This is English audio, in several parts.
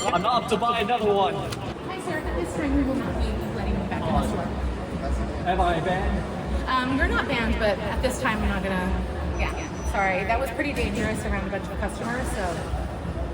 I'm not up to buy another one. Hi, sir. At this time, we will not be letting you back in the store. Am I banned? You're not banned, but at this time, we're not gonna. Yeah. Sorry, that was pretty dangerous around a bunch of customers. So.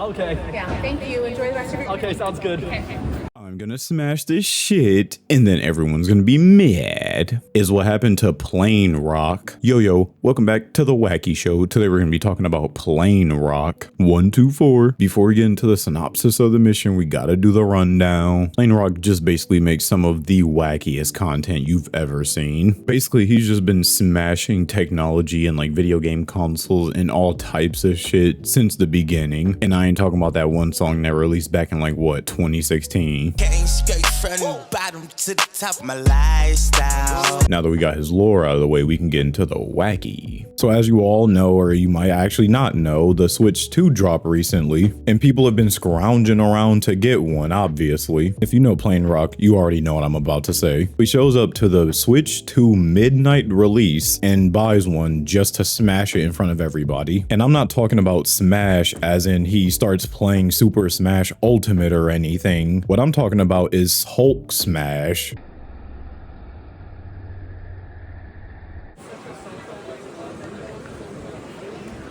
Okay. Yeah. Thank you. Enjoy the rest of your. Okay, sounds good. Okay. I'm gonna smash this shit and then everyone's gonna be mad is what happened to PlainRock. Yo, welcome back to the Wacky Show. Today we're gonna be talking about PlainRock124. Before we get into the synopsis of the mission, we gotta do the rundown. PlainRock just basically makes some of the wackiest content you've ever seen. Basically, he's just been smashing technology and like video game consoles and all types of shit since the beginning. And I ain't talking about that one song that released back in like what, 2016. Came straight from the bottom to the top of my lifestyle. Now that we got his lore out of the way, we can get into the wacky. So as you all know, or you might actually not know, the Switch 2 dropped recently, and people have been scrounging around to get one, obviously. If you know PlainRock, you already know what I'm about to say. He shows up to the Switch 2 midnight release and buys one just to smash it in front of everybody. And I'm not talking about smash as in he starts playing Super Smash Ultimate or anything. What I'm talking about is Hulk Smash.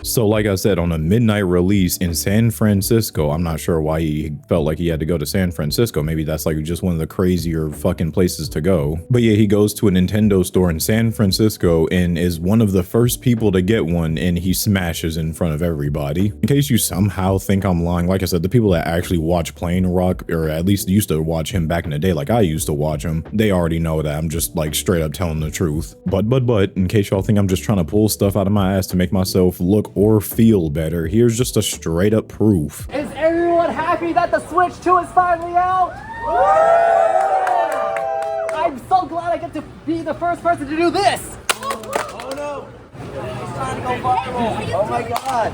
So like I said, on a midnight release in San Francisco, I'm not sure why he felt like he had to go to San Francisco. Maybe that's like just one of the crazier fucking places to go. But yeah, he goes to a Nintendo store in San Francisco and is one of the first people to get one, and he smashes in front of everybody. In case you somehow think I'm lying, like I said, the people that actually watch PlainRock, or at least used to watch him back in the day, like I used to watch him, they already know that I'm just like straight up telling the truth. But, in case y'all think I'm just trying to pull stuff out of my ass to make myself look or feel better, here's just a straight up proof. Is everyone happy that the Switch 2 is finally out? I'm so glad I get to be the first person to do this. Oh no! He's trying to go viral. Oh my god!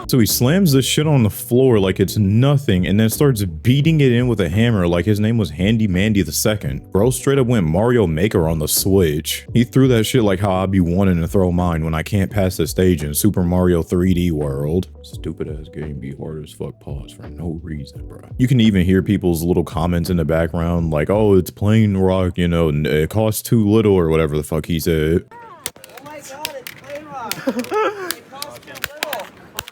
So he slams this shit on the floor like it's nothing and then starts beating it in with a hammer like his name was Handy Mandy II. Bro straight up went Mario Maker on the Switch. He threw that shit like how I be wanting to throw mine when I can't pass the stage in Super Mario 3D World. Stupid ass game be hard as fuck pause for no reason, bro. You can even hear people's little comments in the background like, oh, it's PlainRock, you know, it costs too little or whatever the fuck he said. Oh my god, it's PlainRock.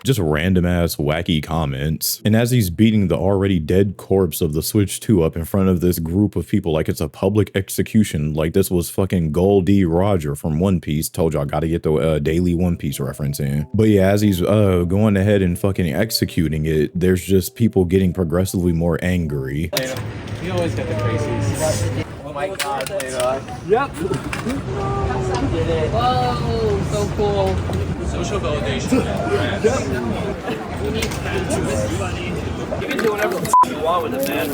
Just random ass wacky comments. And as he's beating the already dead corpse of the Switch 2 up in front of this group of people like it's a public execution, like this was fucking Goldie Roger from One Piece. Told y'all gotta get the daily One Piece reference in. But yeah, as he's going ahead and fucking executing it, there's just people getting progressively more angry. You always get the crazies. Oh my god, PlainRock. Yep. Did it. Whoa, so cool. Social validation. You can do whatever the you want with it, man.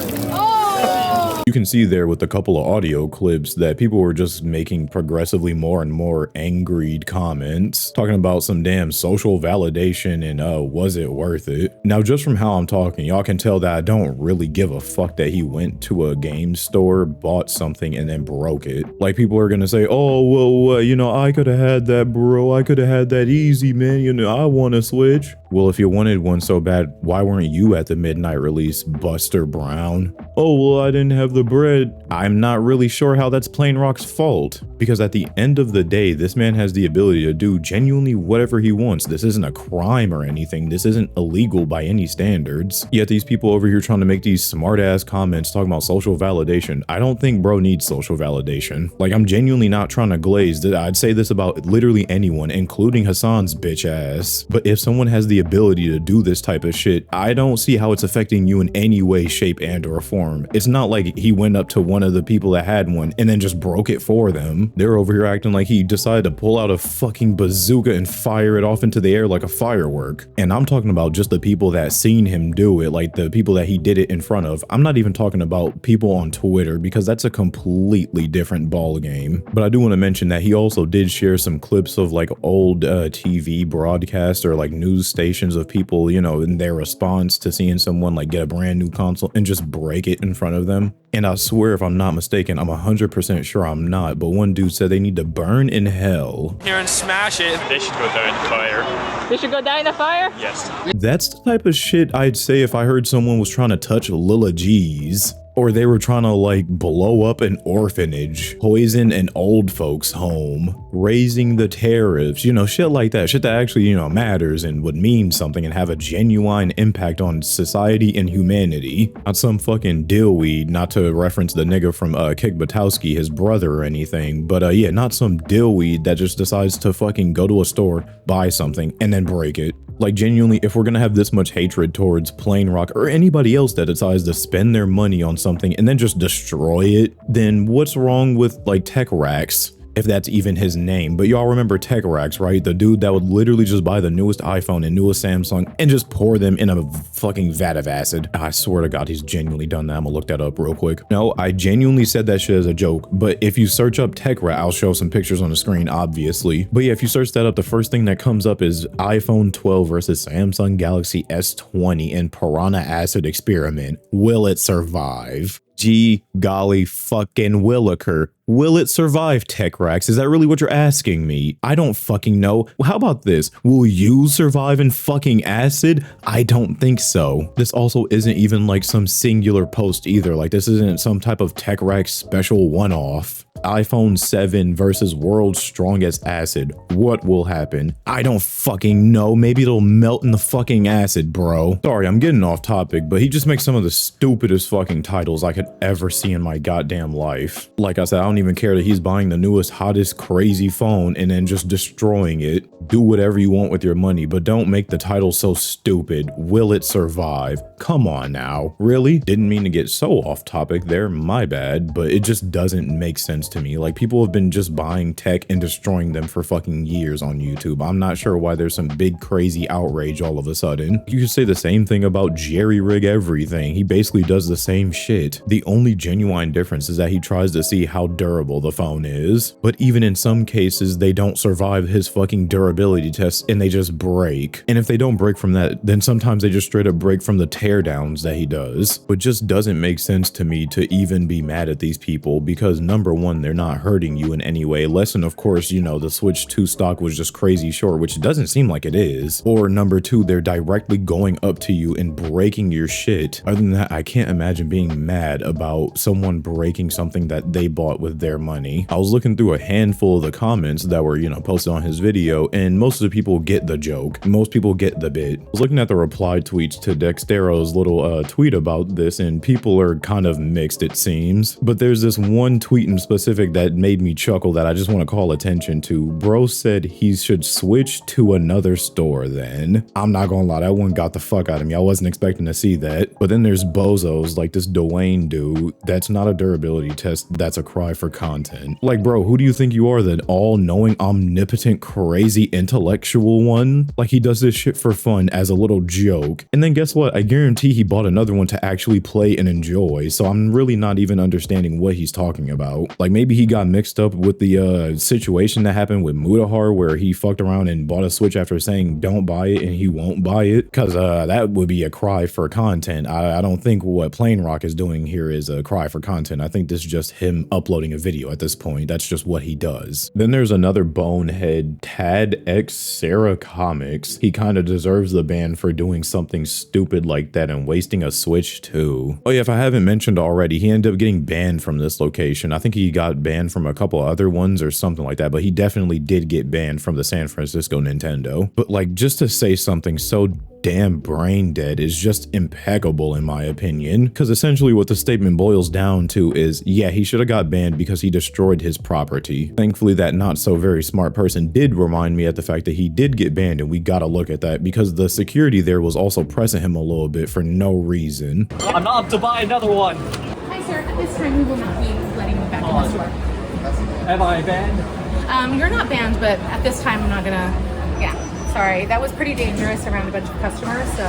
You can see there with a couple of audio clips that people were just making progressively more and more angry comments, talking about some damn social validation and was it worth it? Now, just from how I'm talking, y'all can tell that I don't really give a fuck that he went to a game store, bought something, and then broke it. Like people are gonna say, oh, well, you know, I could have had that, bro. I could have had that easy, man. You know, I want a Switch. Well, if you wanted one so bad, why weren't you at the midnight release, Buster Brown? Oh, well, I didn't have the bread. I'm not really sure how that's PlainRock's fault, because at the end of the day, this man has the ability to do genuinely whatever he wants. This isn't a crime or anything. This isn't illegal by any standards. Yet these people over here trying to make these smart ass comments talking about social validation. I don't think bro needs social validation. Like, I'm genuinely not trying to glaze. I'd say this about literally anyone, including Hassan's bitch ass. But if someone has the ability to do this type of shit, I don't see how it's affecting you in any way, shape, and or form. It's not like he went up to one of the people that had one and then just broke it for them. They're over here acting like he decided to pull out a fucking bazooka and fire it off into the air like a firework. And I'm talking about just the people that seen him do it, like the people that he did it in front of. I'm not even talking about people on Twitter, because that's a completely different ball game. But I do want to mention that he also did share some clips of like old TV broadcasts or like news stations of people, you know, in their response to seeing someone like get a brand new console and just break it in front of them. And I swear, if I'm not mistaken, I'm 100% sure I'm not, but one dude said they need to burn in hell. Here and smash it. They should go down in the fire. You should go die in the fire? Yes. That's the type of shit I'd say if I heard someone was trying to touch Lila G's. Or they were trying to like blow up an orphanage, poison an old folks home, raising the tariffs, you know, shit like that. Shit that actually, you know, matters and would mean something and have a genuine impact on society and humanity. Not some fucking dillweed, not to reference the nigga from Kick Butowski, his brother or anything. But yeah, not some dillweed that just decides to fucking go to a store, buy something, and then break it. Like genuinely, if we're gonna have this much hatred towards PlainRock or anybody else that decides to spend their money on something and then just destroy it, then what's wrong with like TechRacks? If that's even his name. But y'all remember TechRacks, right? The dude that would literally just buy the newest iPhone and newest Samsung and just pour them in a fucking vat of acid. I swear to God, he's genuinely done that. I'm gonna look that up real quick. No, I genuinely said that shit as a joke, but if you search up TechRacks, I'll show some pictures on the screen, obviously. But yeah, if you search that up, the first thing that comes up is iPhone 12 versus Samsung Galaxy S20 in Piranha Acid Experiment. Will it survive? Gee golly fucking williker. Will it survive, TechRacks? Is that really what you're asking me? I don't fucking know. How about this? Will you survive in fucking acid? I don't think so. This also isn't even like some singular post either. Like this isn't some type of TechRacks special one-off. iPhone 7 versus world's strongest acid. What will happen? I don't fucking know. Maybe it'll melt in the fucking acid, bro. Sorry, I'm getting off topic, but he just makes some of the stupidest fucking titles I could ever see in my goddamn life. Like I said, I don't even care that he's buying the newest, hottest, crazy phone and then just destroying it. Do whatever you want with your money, but don't make the title so stupid. Will it survive? Come on now. Really? Didn't mean to get so off topic there, my bad, but it just doesn't make sense to me. Like people have been just buying tech and destroying them for fucking years on YouTube. I'm not sure why there's some big crazy outrage all of a sudden. You could say the same thing about Jerry Rig Everything. He basically does the same shit. The only genuine difference is that he tries to see how durable the phone is, but even in some cases they don't survive his fucking durability tests and they just break. And if they don't break from that, then sometimes they just straight up break from the teardowns that he does. But just doesn't make sense to me to even be mad at these people because number one, they're not hurting you in any way. Less than, of course, you know, the Switch 2 stock was just crazy short, which doesn't seem like it is. Or number two, they're directly going up to you and breaking your shit. Other than that, I can't imagine being mad about someone breaking something that they bought with their money. I was looking through a handful of the comments that were, you know, posted on his video, and most of the people get the joke. Most people get the bit. I was looking at the reply tweets to Dextero's little tweet about this, and people are kind of mixed, it seems. But there's this one tweet in specific that made me chuckle that I just want to call attention to. Bro said he should switch to another store then. I'm not gonna lie, that one got the fuck out of me. I wasn't expecting to see that. But then there's bozos like this Dwayne dude. That's not a durability test. That's a cry for content. Like, bro, who do you think you are, the all-knowing, omnipotent, crazy, intellectual one? Like, he does this shit for fun as a little joke. And then guess what? I guarantee he bought another one to actually play and enjoy. So I'm really not even understanding what he's talking about. Like, maybe he got mixed up with the situation that happened with Mutahar where he fucked around and bought a Switch after saying don't buy it and he won't buy it. Cause that would be a cry for content. I don't think what PlainRock is doing here is a cry for content. I think this is just him uploading a video at this point. That's just what he does. Then there's another bonehead, Tad X Sarah Comics. He kind of deserves the ban for doing something stupid like that and wasting a Switch too. Oh yeah, if I haven't mentioned already, he ended up getting banned from this location. I think he got banned from a couple other ones or something like that, but he definitely did get banned from the San Francisco Nintendo. But like, just to say something so damn brain dead is just impeccable in my opinion, because essentially what the statement boils down to is, yeah, he should have got banned because he destroyed his property. Thankfully, that not so very smart person did remind me at the fact that he did get banned, and we gotta look at that because the security there was also pressing him a little bit for no reason. I'm not up to buy another one. Hi, sir. At this time, we will not be letting you back in the store. Am I banned? You're not banned, but at this time, I'm not gonna. Yeah. Sorry, that was pretty dangerous around a bunch of customers, so.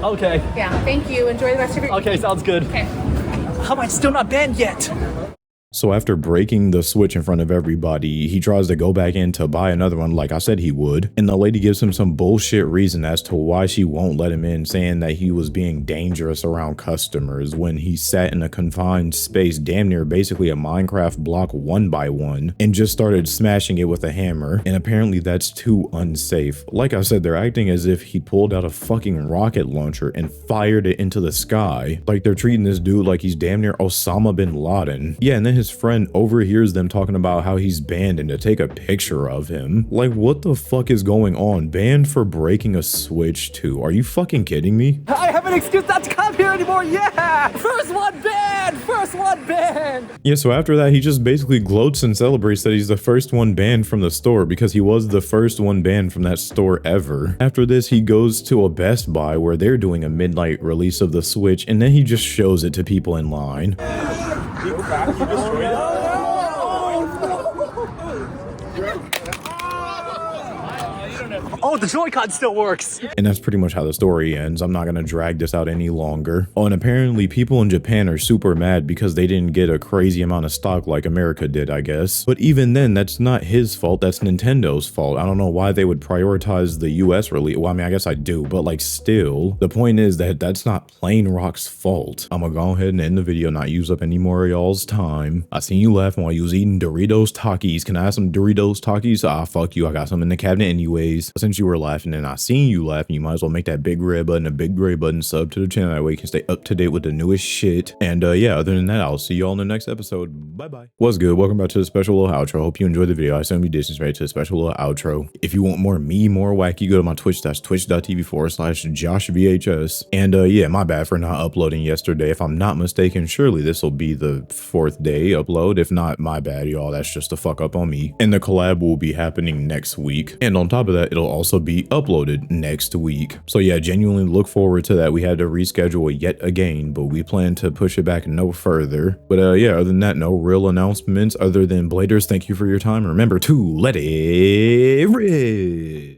Okay. Yeah, thank you. Enjoy the rest of your Okay, sounds good. Okay. How am I still not banned yet? So after breaking the switch in front of everybody, he tries to go back in to buy another one like I said he would, and the lady gives him some bullshit reason as to why she won't let him in, saying that he was being dangerous around customers when he sat in a confined space damn near basically a Minecraft block 1x1 and just started smashing it with a hammer, and apparently that's too unsafe. Like I said, they're acting as if he pulled out a fucking rocket launcher and fired it into the sky. Like they're treating this dude like he's damn near Osama bin Laden. Yeah, and then his friend overhears them talking about how he's banned and to take a picture of him. Like what the fuck is going on? Banned for breaking a switch too? Are you fucking kidding me? I have an excuse not to come here anymore, yeah! First one banned! First one banned! Yeah, so after that, he just basically gloats and celebrates that he's the first one banned from the store because he was the first one banned from that store ever. After this, he goes to a Best Buy where they're doing a midnight release of the Switch, and then he just shows it to people in line. Oh, the Joy-Con still works. And that's pretty much how the story ends. I'm not gonna drag this out any longer. Oh, and apparently people in Japan are super mad because they didn't get a crazy amount of stock like America did, I guess. But even then, that's not his fault, that's Nintendo's fault. I don't know why they would prioritize the US release. Well, I mean, I guess I do, but like still, the point is that that's not PlainRock's fault. I'm gonna go ahead and end the video, not use up any more of y'all's time. I seen you laughing while you was eating Doritos Takis. Can I have some Doritos Takis? Ah, fuck you, I got some in the cabinet anyways. Since you were laughing and I seen you laughing, you might as well make that big red button, a big gray button, sub to the channel. That way you can stay up to date with the newest shit. And yeah, other than that, I'll see y'all in the next episode. Bye bye. What's good? Welcome back to the special little outro. Hope you enjoyed the video. I assume you did, since right to the special little outro. If you want more me, more wacky, go to my Twitch. That's twitch.tv/JoshVHS. And yeah, my bad for not uploading yesterday. If I'm not mistaken, surely this will be the 4th day upload. If not, my bad, y'all. That's just a fuck up on me. And the collab will be happening next week. And on top of that, it'll also be uploaded next week. So yeah, genuinely look forward to that. We had to reschedule it yet again, but we plan to push it back no further. But yeah, other than that, no real announcements other than Bladers, thank you for your time. Remember to let it rip.